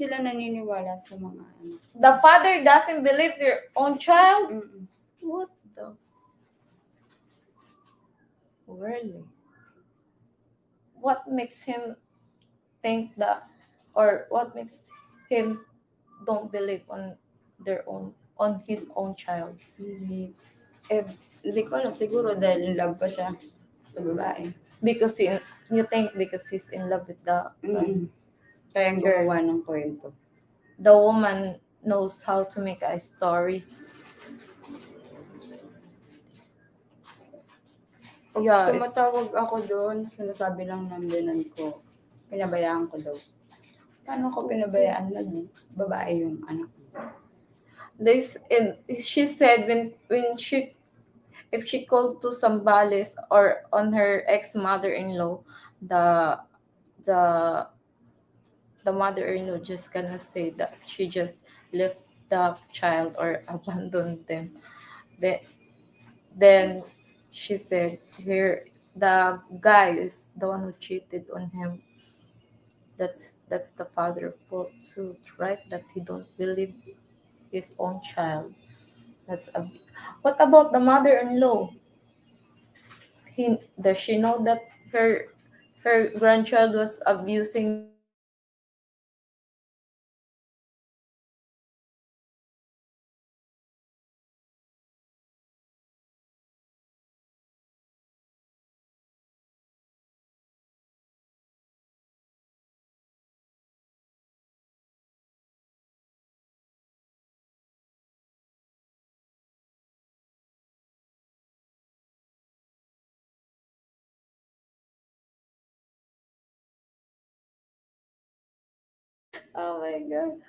sila naniniwala sa mga ano. The father doesn't believe your own child? Mm-mm. What the? Really? What makes him think that, or what makes him don't believe on his own child? Hindi ko alam. Siguro dahil in love pa siya sa babae. Because you think because he's in love with the Kaya ang gumawa ng kwento. the woman knows how to make a story. Pag tumatawag ako doon, sinasabi lang ng binan ko, pinabayaan ko daw. Paano ko pinabayaan na babae yung anak ko? She said if she called to Zambales or on her ex-mother-in-law, the mother-in-law just gonna say that she just left the child or abandoned them. Then she said here the guy is the one who cheated on him. That's the father's fault too, right? That he don't believe his own child. What about the mother-in-law? Does she know that her grandchild was abusing the Oh my God.